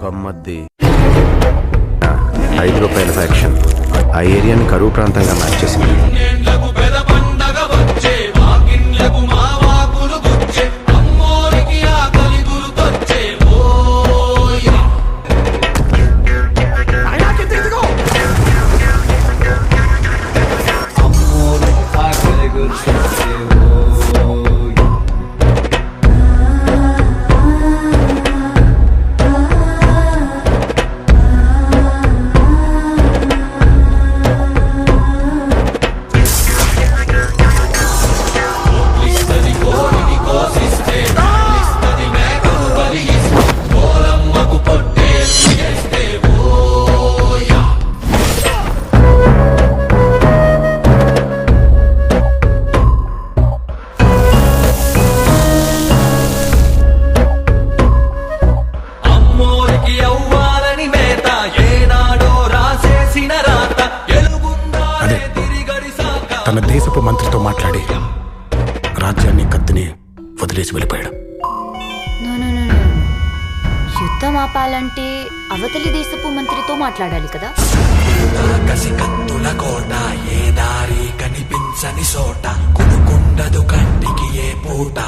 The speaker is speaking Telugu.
కొమ్మద్ది 5 రూపాయల ఫ్యాక్షన్ ఆ ఏరియాని కరువు ప్రాంతంగా మార్చేసింది. తన దేశపు మంత్రితో మాట్లాడి రాజ్యాన్ని కత్తిని వదిలేసి వెళ్ళిపోయాడు. యుద్ధం ఆపాలంటే అవతలి దేశపు మంత్రితో మాట్లాడాలి కదా. కసి కత్తుల కోట ఏ దారి కనిపించని చోట కొనుకుండదు కంటికి ఏ పూట.